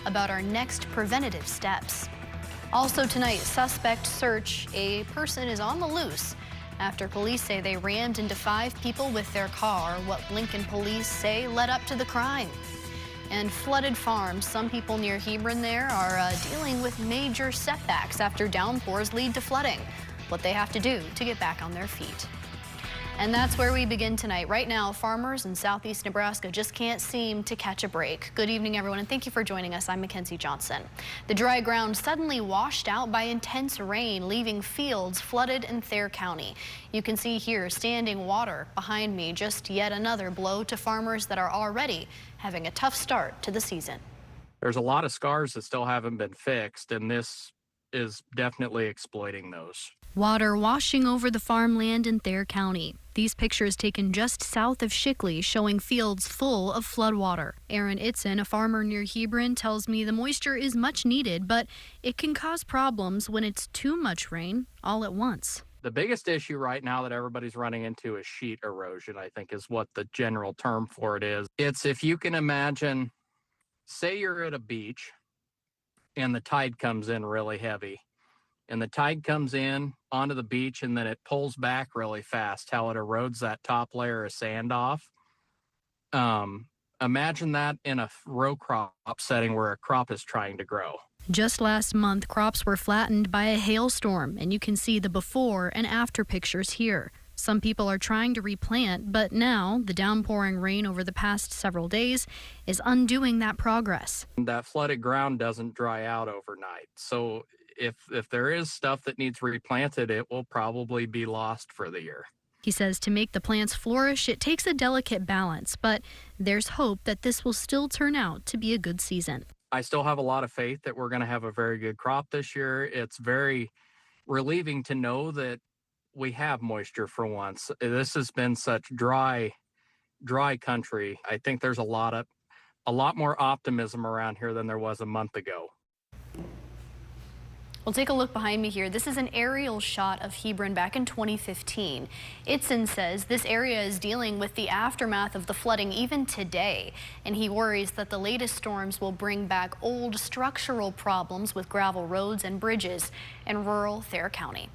about our next preventative steps. Also tonight, suspect search. A person is on the loose after police say they rammed into 5 people with their car, what Lincoln police say led up to the crime. And flooded farms. Some people near Hebron there are dealing with major setbacks after downpours lead to flooding. What they have to do to get back on their feet. And that's where we begin tonight. Right now, farmers in southeast Nebraska just can't seem to catch a break. Good evening, everyone, and thank you for joining us. I'm Mackenzie Johnson. The dry ground suddenly washed out by intense rain, leaving fields flooded in Thayer County. You can see here standing water behind me, just yet another blow to farmers that are already having a tough start to the season. There's a lot of scars that still haven't been fixed, and this is definitely exploiting those. Water washing over the farmland in Thayer County. These pictures taken just south of Shickley showing fields full of floodwater. Aaron Itzen, a farmer near Hebron, tells me the moisture is much needed, but it can cause problems when it's too much rain all at once. The biggest issue right now that everybody's running into is sheet erosion, I think is what the general term for it is. It's, if you can imagine, say you're at a beach and the tide comes in really heavy. And the tide comes in onto the beach and then it pulls back really fast, how it erodes that top layer of sand off. Imagine that in a row crop setting where a crop is trying to grow. Just last month, crops were flattened by a hailstorm, and you can see the before and after pictures here. Some people are trying to replant, but now the downpouring rain over the past several days is undoing that progress. That flooded ground doesn't dry out overnight. So if there is stuff that needs replanted, it will probably be lost for the year. He says to make the plants flourish, it takes a delicate balance, but there's hope that this will still turn out to be a good season. I still have a lot of faith that we're going to have a very good crop this year. It's very relieving to know that we have moisture for once. This has been such dry country. I think there's a lot more optimism around here than there was a month ago. Well, take a look behind me here. This is an aerial shot of Hebron back in 2015. Itzen says this area is dealing with the aftermath of the flooding even today, and he worries that the latest storms will bring back old structural problems with gravel roads and bridges in rural Thayer County.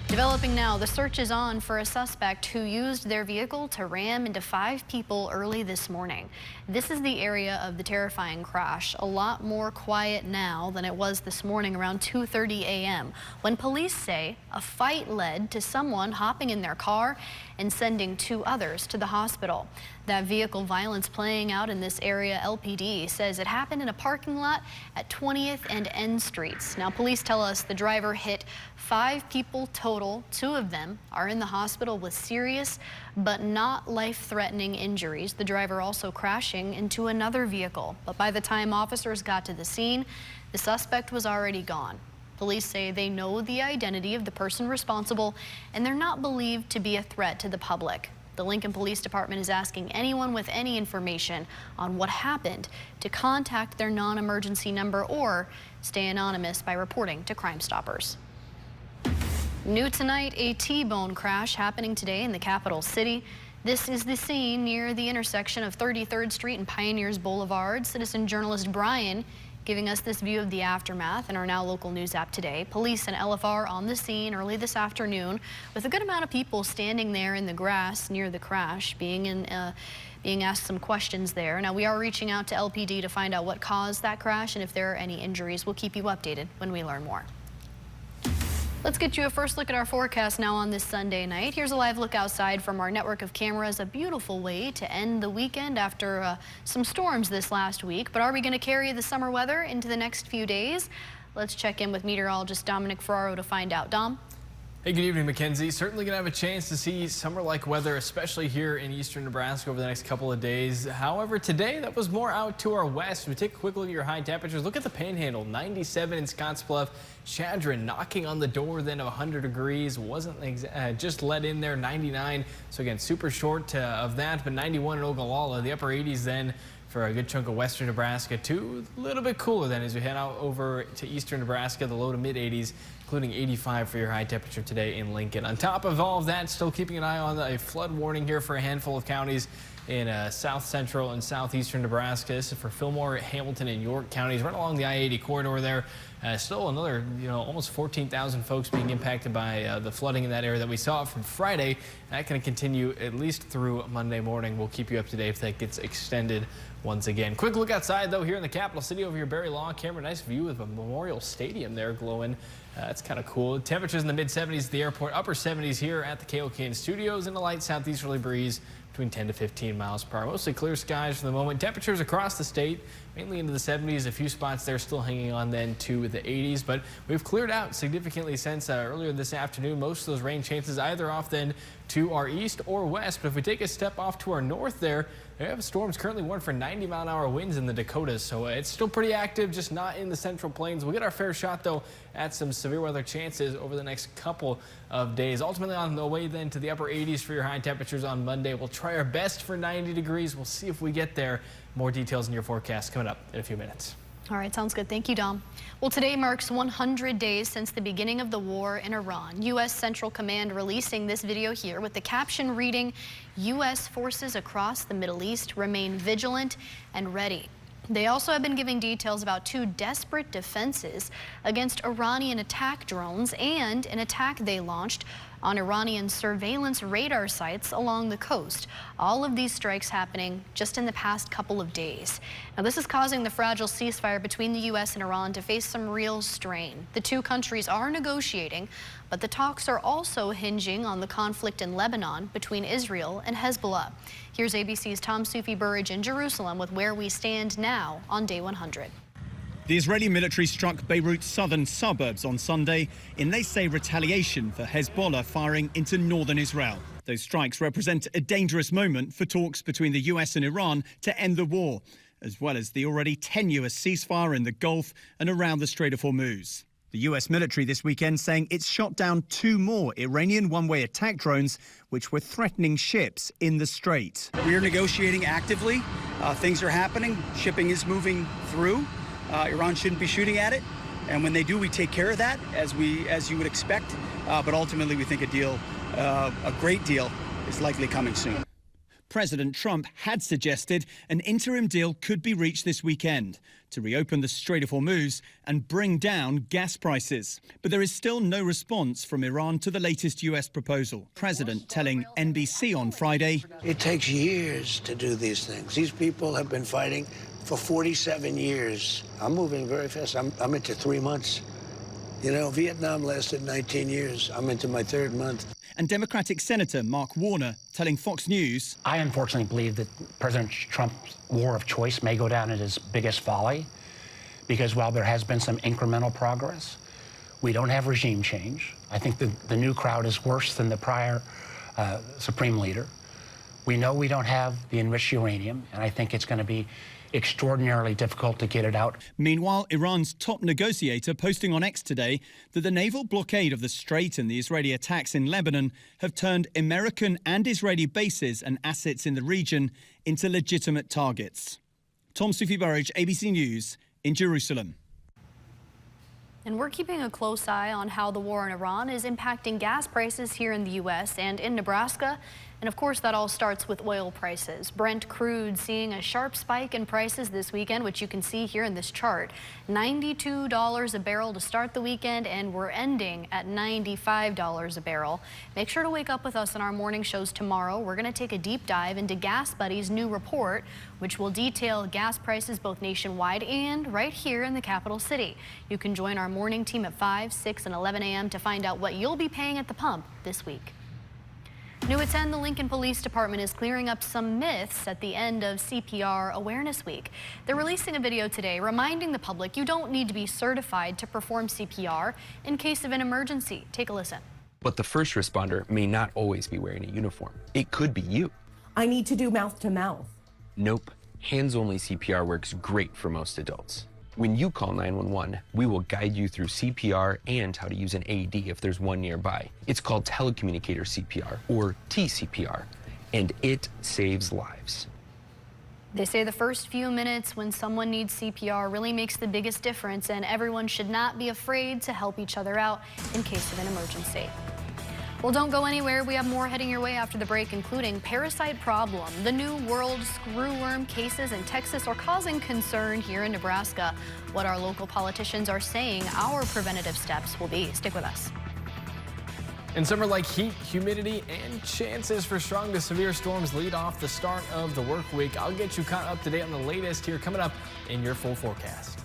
Developing now, the search is on for a suspect who used their vehicle to ram into 5 people early this morning. This is the area of the terrifying crash. A lot more quiet now than it was this morning around 2:30 a.m. when police say a fight led to someone hopping in their car and sending 2 others to the hospital. That vehicle violence playing out in this area, LPD says it happened in a parking lot at 20th and N Streets. Now, police tell us the driver hit 5 people total. 2 of them are in the hospital with serious but not life-threatening injuries. The driver also crashing into another vehicle. But by the time officers got to the scene, the suspect was already gone. Police say they know the identity of the person responsible, and they're not believed to be a threat to the public. The Lincoln Police Department is asking anyone with any information on what happened to contact their non-emergency number or stay anonymous by reporting to Crime Stoppers. New tonight, a T-bone crash happening today in the capital city. This is the scene near the intersection of 33rd Street and Pioneers Boulevard. Citizen journalist Brian giving us this view of the aftermath in our Now Local News app today. Police and LFR on the scene early this afternoon with a good amount of people standing there in the grass near the crash, being asked some questions there. Now, we are reaching out to LPD to find out what caused that crash and if there are any injuries. We'll keep you updated when we learn more. Let's get you a first look at our forecast now on this Sunday night. Here's a live look outside from our network of cameras. A beautiful way to end the weekend after some storms this last week. But are we going to carry the summer weather into the next few days? Let's check in with meteorologist Dominic Ferraro to find out. Dom? Hey, good evening, Mackenzie. Certainly going to have a chance to see summer-like weather, especially here in eastern Nebraska over the next couple of days. However, today that was more out to our west. We take a quick look at your high temperatures. Look at the Panhandle, 97 in Scottsbluff. Chadron knocking on the door then of 100 degrees. Wasn't just let in there, 99. So again, super short of that, but 91 in Ogallala. The upper 80s then for a good chunk of western Nebraska, too. A little bit cooler then as we head out over to eastern Nebraska, the low to mid 80s, including 85 for your high temperature today in Lincoln. On top of all of that, still keeping an eye on a flood warning here for a handful of counties in south central and southeastern Nebraska. This is for Fillmore, Hamilton, and York counties, right along the I-80 corridor there. Still another, almost 14,000 folks being impacted by the flooding in that area that we saw from Friday. That can continue at least through Monday morning. We'll keep you up to date if that gets extended once again. Quick look outside, though, here in the capital city over your Barry Law camera. Nice view of a Memorial Stadium there glowing. That's kind of cool. Temperatures in the mid-70s at the airport, upper 70s here at the KOKN studios, and a light southeasterly breeze between 10 to 15 miles per hour. Mostly clear skies for the moment. Temperatures across the state, mainly into the 70s. A few spots there still hanging on then to the 80s, but we've cleared out significantly since earlier this afternoon. Most of those rain chances either off then to our east or west. But if we take a step off to our north there, we have storms currently warned for 90-mile-an-hour winds in the Dakotas, so it's still pretty active, just not in the Central Plains. We'll get our fair shot, though, at some severe weather chances over the next couple of days. Ultimately, on the way then to the upper 80s for your high temperatures on Monday. We'll try our best for 90 degrees. We'll see if we get there. More details in your forecast coming up in a few minutes. All right, sounds good. Thank you, Dom. Well, today marks 100 days since the beginning of the war in Iran. U.S. Central Command releasing this video here with the caption reading, U.S. forces across the Middle East remain vigilant and ready. They also have been giving details about two desperate defenses against Iranian attack drones and an attack they launched on Iranian surveillance radar sites along the coast. All of these strikes happening just in the past couple of days. Now, this is causing the fragile ceasefire between the U.S. and Iran to face some real strain. The two countries are negotiating, but the talks are also hinging on the conflict in Lebanon between Israel and Hezbollah. Here's ABC's Tom Sufi-Burridge in Jerusalem with where we stand now on day 100. The Israeli military struck Beirut's southern suburbs on Sunday in, they say, retaliation for Hezbollah firing into northern Israel. Those strikes represent a dangerous moment for talks between the US and Iran to end the war, as well as the already tenuous ceasefire in the Gulf and around the Strait of Hormuz. The US military this weekend saying it's shot down two more Iranian one-way attack drones which were threatening ships in the strait. We are negotiating actively. Things are happening. Shipping is moving through. Iran shouldn't be shooting at it, and when they do, we take care of that, as you would expect. But ultimately, we think a great deal, is likely coming soon. President Trump had suggested an interim deal could be reached this weekend to reopen the Strait of Hormuz and bring down gas prices. But there is still no response from Iran to the latest US proposal. President telling NBC on Friday, it takes years to do these things. These people have been fighting for 47 years. I'm moving very fast. I'm into 3 months. Vietnam lasted 19 years. I'm into my 3rd month. And Democratic Senator Mark Warner telling Fox News, I unfortunately believe that President Trump's war of choice may go down as his biggest folly, because while there has been some incremental progress, we don't have regime change. I think the new crowd is worse than the prior Supreme Leader. We know we don't have the enriched uranium, and I think it's going to be extraordinarily difficult to get it out. Meanwhile, Iran's top negotiator posting on X today that the naval blockade of the Strait and the Israeli attacks in Lebanon have turned American and Israeli bases and assets in the region into legitimate targets. Tom Sufi-Burridge, ABC News in Jerusalem. And we're keeping a close eye on how the war in Iran is impacting gas prices here in the U.S. and in Nebraska. And of course, that all starts with oil prices. Brent crude seeing a sharp spike in prices this weekend, which you can see here in this chart. $92 a barrel to start the weekend, and we're ending at $95 a barrel. Make sure to wake up with us in our morning shows tomorrow. We're going to take a deep dive into Gas Buddy's new report, which will detail gas prices both nationwide and right here in the capital city. You can join our morning team at 5, 6, and 11 a.m. to find out what you'll be paying at the pump this week. New at 10, the Lincoln Police Department is clearing up some myths at the end of CPR Awareness Week. They're releasing a video today reminding the public you don't need to be certified to perform CPR in case of an emergency. Take a listen. But the first responder may not always be wearing a uniform. It could be you. I need to do mouth to mouth. Nope. Hands-only CPR works great for most adults. When you call 911, we will guide you through CPR and how to use an AED if there's one nearby. It's called telecommunicator CPR, or TCPR, and it saves lives. They say the first few minutes when someone needs CPR really makes the biggest difference, and everyone should not be afraid to help each other out in case of an emergency. Well, don't go anywhere. We have more heading your way after the break, including parasite problem. The new world screwworm cases in Texas are causing concern here in Nebraska. What our local politicians are saying our preventative steps will be. Stick with us. In summer like heat, humidity, and chances for strong to severe storms lead off the start of the work week. I'll get you caught up to date on the latest here coming up in your full forecast.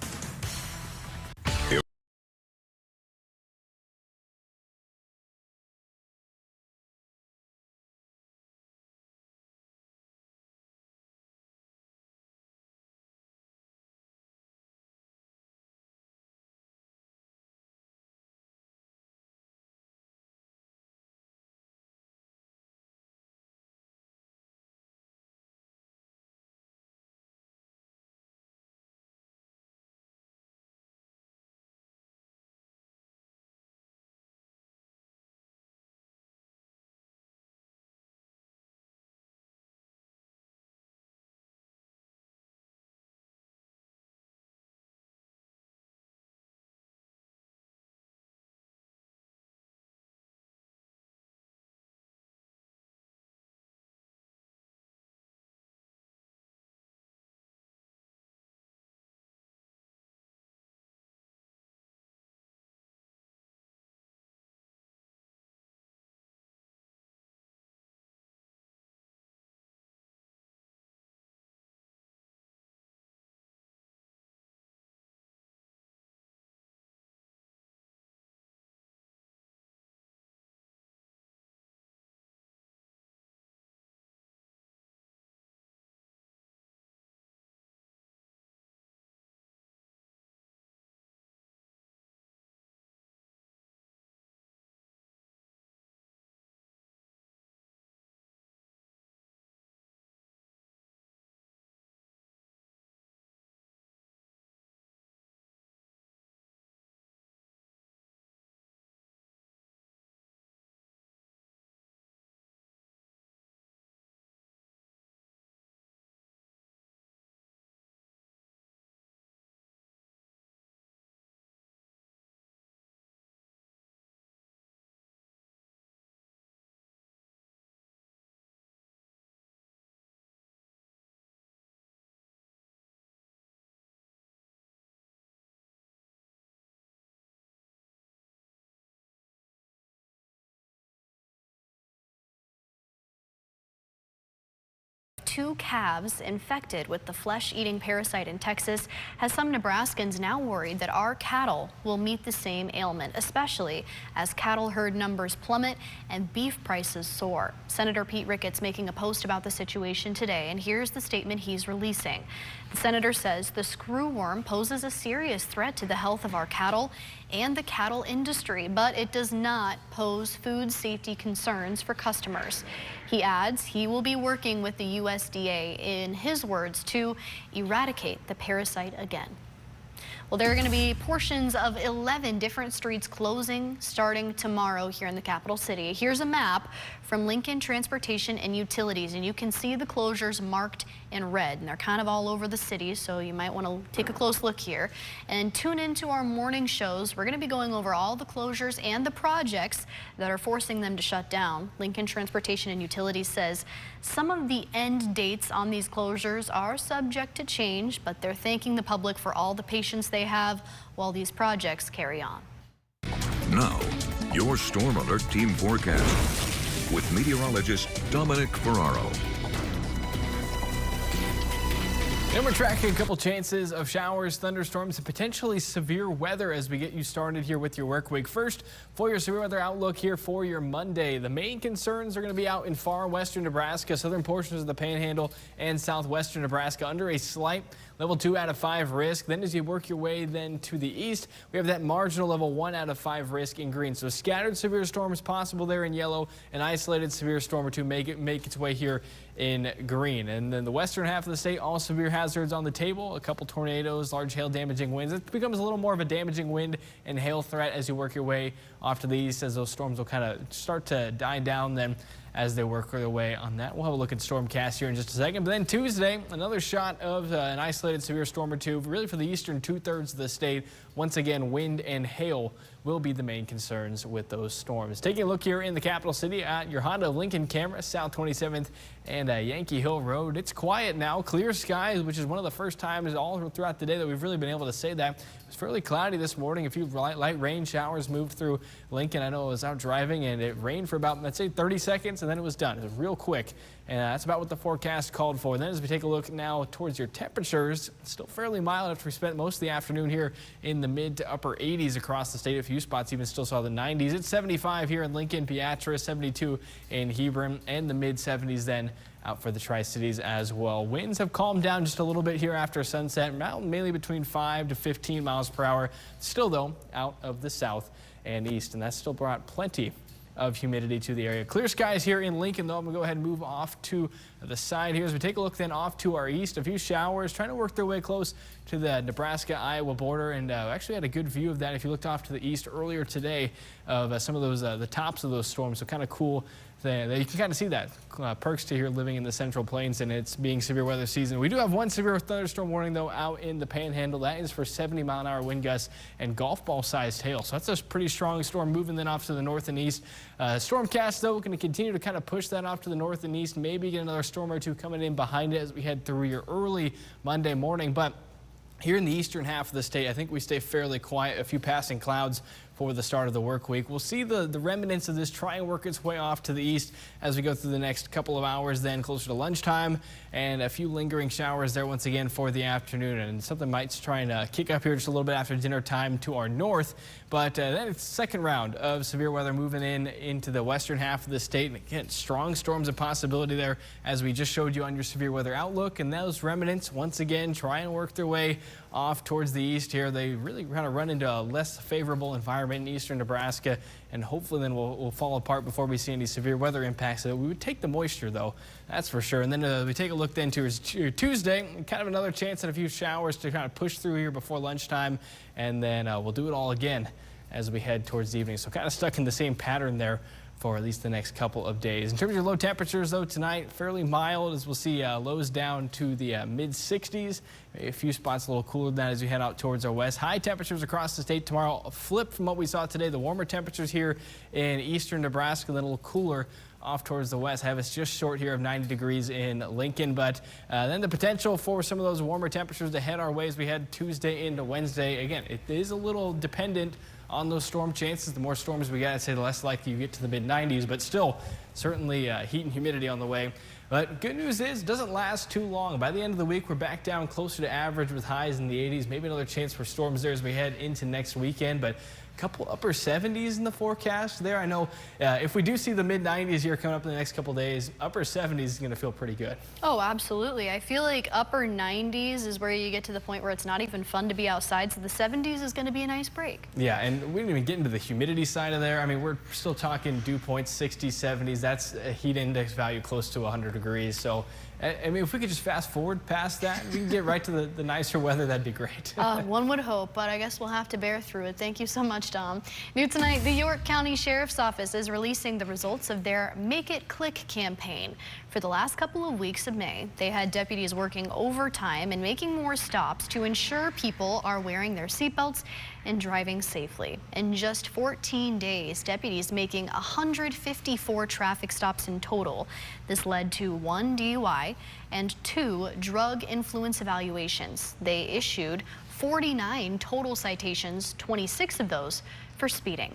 Two calves infected with the flesh-eating parasite in Texas has some Nebraskans now worried that our cattle will meet the same ailment, especially as cattle herd numbers plummet and beef prices soar. Senator Pete Ricketts making a post about the situation today, and here's the statement he's releasing. The senator says the screwworm poses a serious threat to the health of our cattle and the cattle industry, but it does not pose food safety concerns for customers. He adds he will be working with the USDA, in his words, to eradicate the parasite again. Well, there are going to be portions of 11 different streets closing starting tomorrow here in the capital city. Here's a map from Lincoln Transportation and Utilities, and you can see the closures marked in red, and they're kind of all over the city, so you might want to take a close look here. And tune into our morning shows. We're going to be going over all the closures and the projects that are forcing them to shut down. Lincoln Transportation and Utilities says some of the end dates on these closures are subject to change, but they're thanking the public for all the patience they have while these projects carry on. Now, your Storm Alert Team Forecast with meteorologist Dominic Ferraro. And we're tracking a couple chances of showers, thunderstorms, and potentially severe weather as we get you started here with your work week. First, for your severe weather outlook here for your Monday, the main concerns are going to be out in far western Nebraska, southern portions of the Panhandle, and southwestern Nebraska under a slight level 2 out of 5 risk. Then as you work your way then to the east, we have that marginal level 1 out of 5 risk in green. So scattered severe storms possible there in yellow, and isolated severe storm or two make its way here in green. And then the western half of the state, all severe hazards on the table, a couple tornadoes, large hail damaging winds. It becomes a little more of a damaging wind and hail threat as you work your way off to the east, as those storms will kind of start to die down then as they work their way on that. We'll have a look at Stormcast here in just a second. But then Tuesday, another shot of an isolated severe storm or two, really for the eastern 2/3 of the state. Once again, wind and hail will be the main concerns with those storms. Taking a look here in the capital city at your Honda of Lincoln camera, South 27th and Yankee Hill Road. It's quiet now, clear skies, which is one of the first times all throughout the day that we've really been able to say that. It was fairly cloudy this morning. A few light rain showers moved through Lincoln. I know I was out driving and it rained for about, let's say, 30 seconds and then it was done. It was real quick. And that's about what the forecast called for. And then as we take a look now towards your temperatures, still fairly mild after we spent most of the afternoon here in the mid to upper 80s across the state. A few spots even still saw the 90s. It's 75 here in Lincoln, Beatrice, 72 in Hebron, and the mid 70s then out for the Tri-Cities as well. Winds have calmed down just a little bit here after sunset, mainly between 5 to 15 miles per hour. Still, though, out of the south and east, and that still brought plenty of humidity to the area. Clear skies here in Lincoln, though. I'm going to go ahead and move off to the side here as we take a look then off to our east. A few showers trying to work their way close to the Nebraska-Iowa border, and actually had a good view of that if you looked off to the east earlier today of some of those the tops of those storms. So kind of cool. You can kind of see that perks to here living in the Central Plains and it's being severe weather season. We do have one severe thunderstorm warning though out in the Panhandle. That is for 70-mile-an-hour wind gusts and golf ball sized hail. So that's a pretty strong storm moving then off to the north and east. Stormcast though going to continue to kind of push that off to the north and east. Maybe get another storm or two coming in behind it as we head through your early Monday morning. But here in the eastern half of the state, I think we stay fairly quiet. A few passing clouds for the start of the work week. We'll see the remnants of this try and work its way off to the east as we go through the next couple of hours, then closer to lunchtime, and a few lingering showers there once again for the afternoon. And something might try and kick up here just a little bit after dinner time to our north. But then it's second round of severe weather moving into the western half of the state. And again, strong storms a possibility there as we just showed you on your severe weather outlook. And those remnants once again try and work their way off towards the east here. They really kind of run into a less favorable environment in eastern Nebraska, and hopefully then we'll fall apart before we see any severe weather impacts. So we would take the moisture though, that's for sure. And then we take a look then to Tuesday, kind of another chance at a few showers to kind of push through here before lunchtime, and then we'll do it all again as we head towards the evening. So kind of stuck in the same pattern there for at least the next couple of days. In terms of your low temperatures, though, tonight, fairly mild as we'll see lows down to the mid-60s. A few spots a little cooler than that as we head out towards our west. High temperatures across the state tomorrow, a flip from what we saw today. The warmer temperatures here in eastern Nebraska, then a little cooler off towards the west. Have us just short here of 90 degrees in Lincoln, but then the potential for some of those warmer temperatures to head our way as we head Tuesday into Wednesday. Again, it is a little dependent on those storm chances. The more storms we get, I'd say the less likely you get to the mid-90s, but still certainly heat and humidity on the way. But good news is it doesn't last too long. By the end of the week, we're back down closer to average with highs in the 80s. Maybe another chance for storms there as we head into next weekend, but a couple upper 70s in the forecast there. I know if we do see the mid-90s here coming up in the next couple days, upper 70s is going to feel pretty good. Oh, absolutely. I feel like upper 90s is where you get to the point where it's not even fun to be outside, so the 70s is going to be a nice break. Yeah, and we didn't even get into the humidity side of there. I mean, we're still talking dew points, 60s, 70s. That's a heat index value close to 100 degrees. So I mean, if we could just fast forward past that, we can get right to the nicer weather, that'd be great. One would hope, but I guess we'll have to bear through it. Thank you so much, Tom. New tonight, the York County Sheriff's Office is releasing the results of their Make It Click campaign. For the last couple of weeks of May, they had deputies working overtime and making more stops to ensure people are wearing their seatbelts and driving safely. In just 14 days, deputies making 154 traffic stops in total. This led to 1 DUI and 2 drug influence evaluations. They issued 49 total citations, 26 of those for speeding.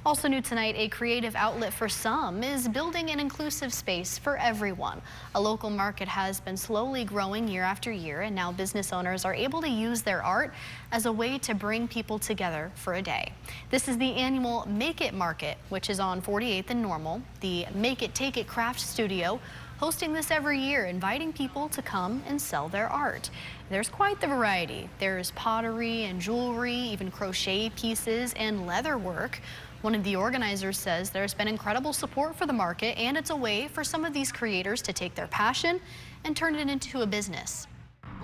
Also new tonight, a creative outlet for some is building an inclusive space for everyone. A local market has been slowly growing year after year, and now business owners are able to use their art as a way to bring people together for a day. This is the annual Make It Market, which is on 48th and Normal. The Make It Take It Craft Studio hosting this every year, inviting people to come and sell their art. There's quite the variety. There's pottery and jewelry, even crochet pieces and leather work. One of the organizers says there's been incredible support for the market, and it's a way for some of these creators to take their passion and turn it into a business.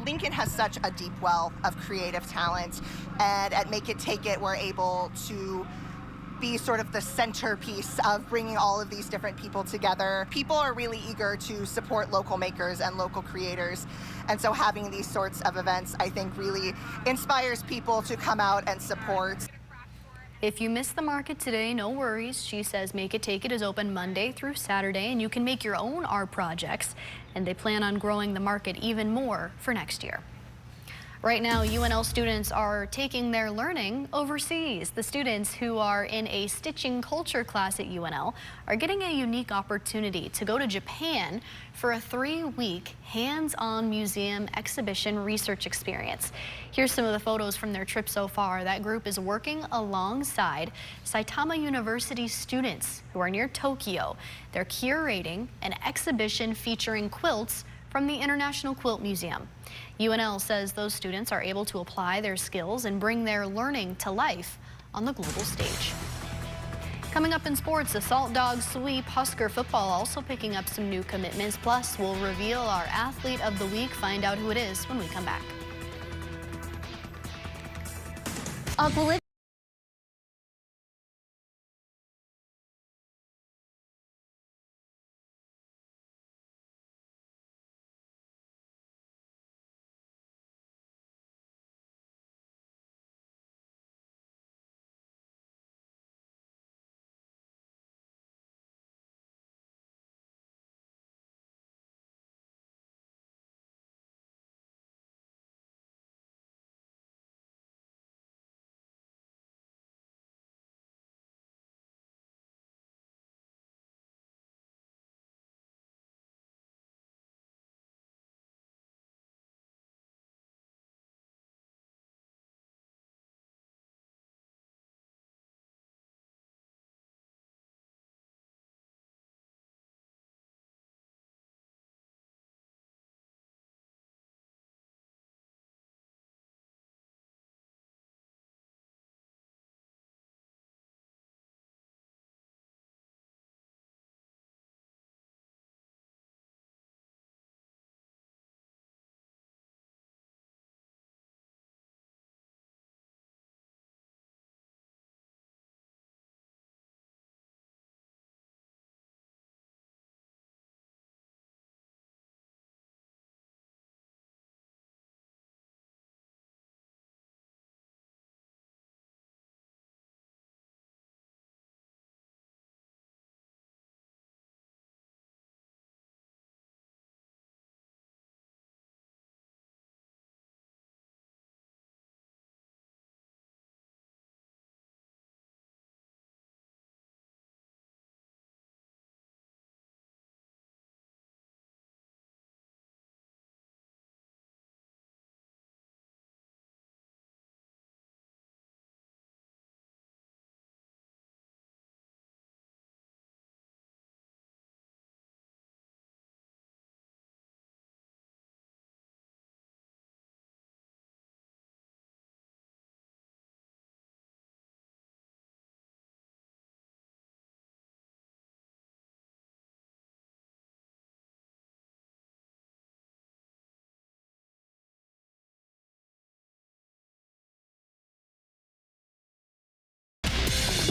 Lincoln has such a deep well of creative talent, and at Make It Take It, we're able to be sort of the centerpiece of bringing all of these different people together. People are really eager to support local makers and local creators, and so having these sorts of events, I think, really inspires people to come out and support. If you miss the market today, no worries. She says Make It Take It is open Monday through Saturday, and you can make your own art projects. And they plan on growing the market even more for next year. Right now, UNL students are taking their learning overseas. The students who are in a stitching culture class at UNL are getting a unique opportunity to go to Japan for a 3-week hands-on museum exhibition research experience. Here's some of the photos from their trip so far. That group is working alongside Saitama University students who are near Tokyo. They're curating an exhibition featuring quilts from the International Quilt Museum. UNL says those students are able to apply their skills and bring their learning to life on the global stage. Coming up in sports, the Salt Dogs sweep. Husker football also picking up some new commitments. Plus, we'll reveal our athlete of the week, find out who it is when we come back.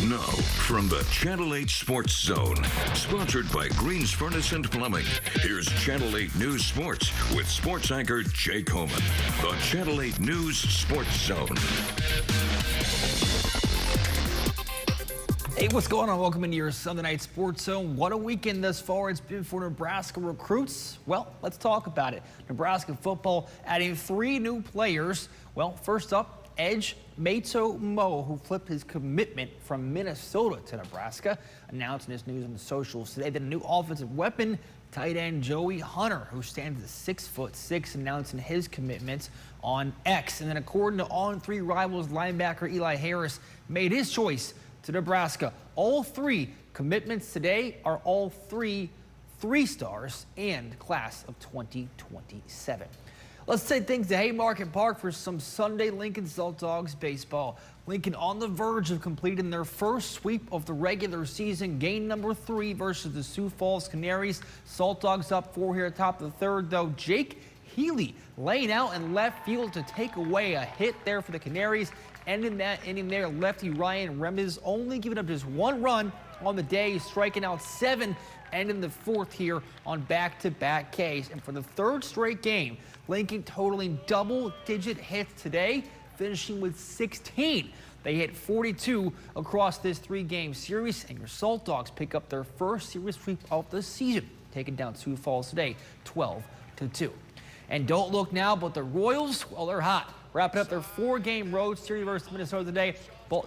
Now, from the Channel 8 Sports Zone, sponsored by Green's Furnace and Plumbing, here's Channel 8 News Sports with sports anchor Jake Homan. The Channel 8 News Sports Zone. Hey, what's going on? Welcome into your Sunday Night Sports Zone. What a weekend thus far it's been for Nebraska recruits. Well, let's talk about it. Nebraska football adding 3 new players. Well, first up, edge Mato Mo, who flipped his commitment from Minnesota to Nebraska, announcing this news on the socials today. Then a new offensive weapon, tight end Joey Hunter, who stands at 6'6", announcing his commitments on X. And then according to On3 Rivals linebacker Eli Harris, made his choice to Nebraska. All 3 commitments today are all 3 3-stars and class of 2027. Let's take things to Haymarket Park for some Sunday Lincoln Salt Dogs baseball. Lincoln on the verge of completing their first sweep of the regular season, game number 3 versus the Sioux Falls Canaries. Salt Dogs up 4 here at top of the 3rd, though. Jake Healy laying out in left field to take away a hit there for the Canaries. Ending that inning there, lefty Ryan Remez only giving up just 1 run on the day, striking out 7, ending the 4th here on back-to-back Ks. And for the 3rd straight game, Lincoln totaling double-digit hits today, finishing with 16. They hit 42 across this 3-game series, and your Salt Dogs pick up their first series sweep of the season, taking down Sioux Falls today, 12-2. And don't look now, but the Royals, well, they're hot. Wrapping up their 4-game road series versus Minnesota today.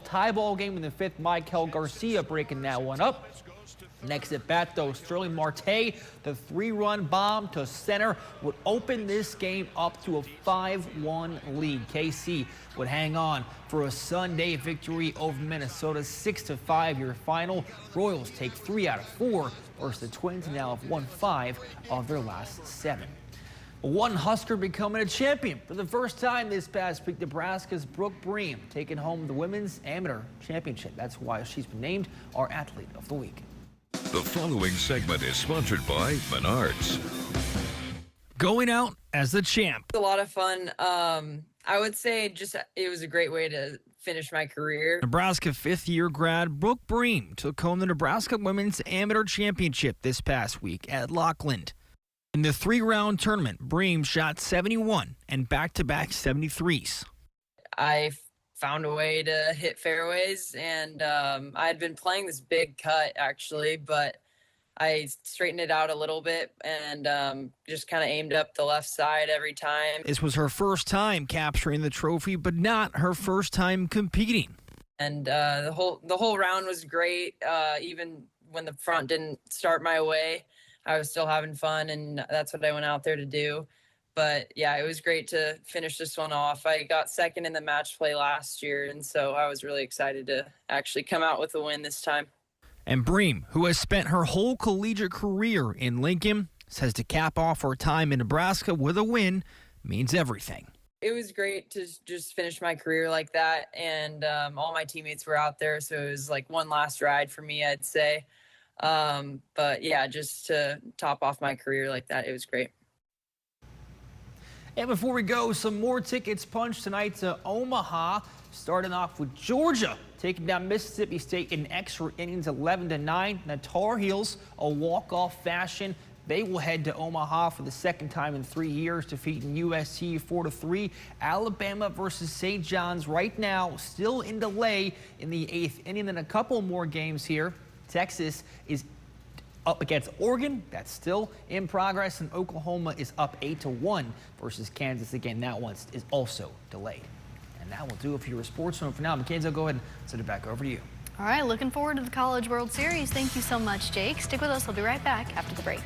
Tie ball game in the 5th. Michael Garcia breaking that one up. Next at bat, though, Sterling Marte, the 3-run bomb to center would open this game up to a 5-1 lead. KC would hang on for a Sunday victory over Minnesota, 6-5 your final. Royals take 3 out of 4 versus the Twins, and now have won 5 of their last 7. One Husker becoming a champion for the first time this past week. Nebraska's Brooke Bream taking home the women's amateur championship. That's why she's been named our athlete of the week. The following segment is sponsored by Menards. Going out as the champ. A lot of fun. I would say it was a great way to finish my career. Nebraska 5th-year grad Brooke Bream took home the Nebraska Women's Amateur Championship this past week at Lockland. In the 3-round tournament, Bream shot 71 and back-to-back 73s. I found a way to hit fairways, and I had been playing this big cut, actually, but I straightened it out a little bit and just kind of aimed up the left side every time. This was her first time capturing the trophy, but not her first time competing. And the whole round was great. Even when the front didn't start my way, I was still having fun, and that's what I went out there to do. But yeah, it was great to finish this one off. I got second in the match play last year, and so I was really excited to actually come out with a win this time. And Bream, who has spent her whole collegiate career in Lincoln, says to cap off her time in Nebraska with a win means everything. It was great to just finish my career like that, and all my teammates were out there, so it was like one last ride for me, I'd say. But yeah, just to top off my career like that, it was great. And before we go, some more tickets punched tonight to Omaha, starting off with Georgia taking down Mississippi State in extra innings, 11-9. The Tar Heels, a walk-off fashion. They will head to Omaha for the second time in 3 years, defeating USC 4-3. Alabama versus St. John's right now, still in delay in the 8th inning. And a couple more games here. Texas is up against Oregon. That's still in progress. And Oklahoma is up 8-1 versus Kansas. Again, that one is also delayed. And that will do it for your sports zone for now. Mackenzie, I'll go ahead and send it back over to you. All right, looking forward to the College World Series. Thank you so much, Jake. Stick with us. We'll be right back after the break.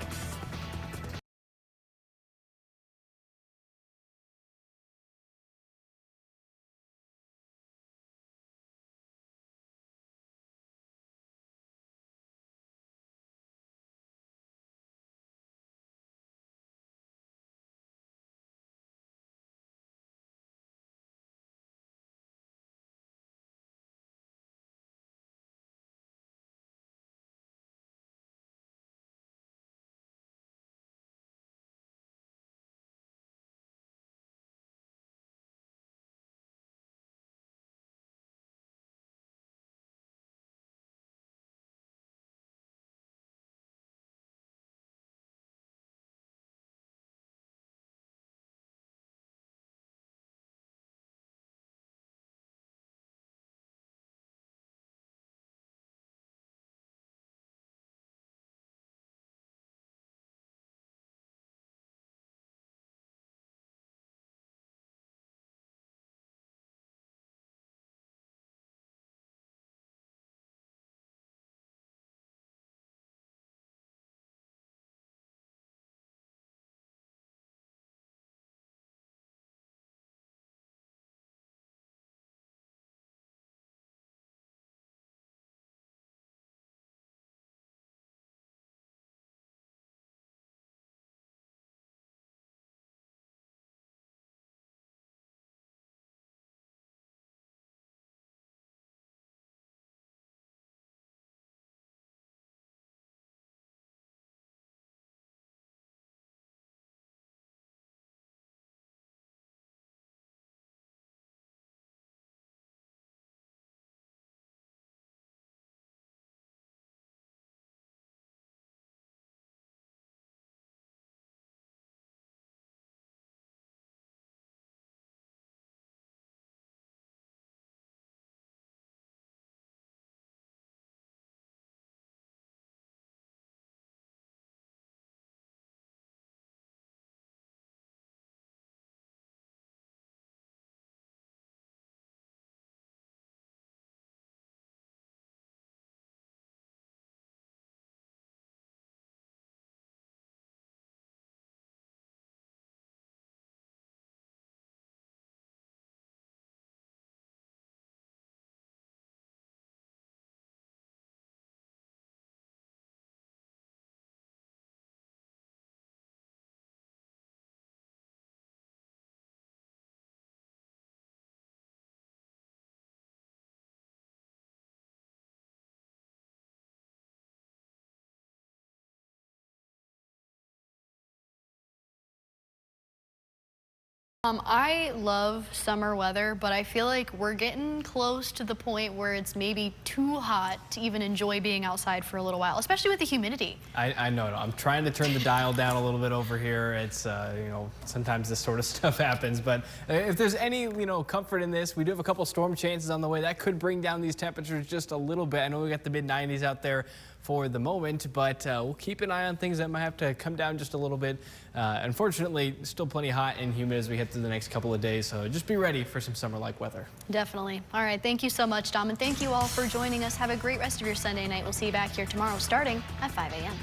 I love summer weather, but I feel like we're getting close to the point where it's maybe too hot to even enjoy being outside for a little while, especially with the humidity. I know. I'm trying to turn the dial down a little bit over here. It's, you know, sometimes this sort of stuff happens. But if there's any, you know, comfort in this, we do have a couple storm chances on the way. That could bring down these temperatures just a little bit. I know we got the mid-90s out there for the moment, but we'll keep an eye on things that might have to come down just a little bit. Unfortunately, still plenty hot and humid as we head through the next couple of days, so just be ready for some summer-like weather. Definitely. All right, thank you so much, Dom, and thank you all for joining us. Have a great rest of your Sunday night. We'll see you back here tomorrow starting at 5 a.m.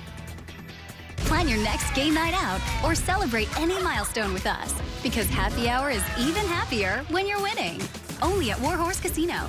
Plan your next game night out or celebrate any milestone with us, because happy hour is even happier when you're winning. Only at Warhorse Casino.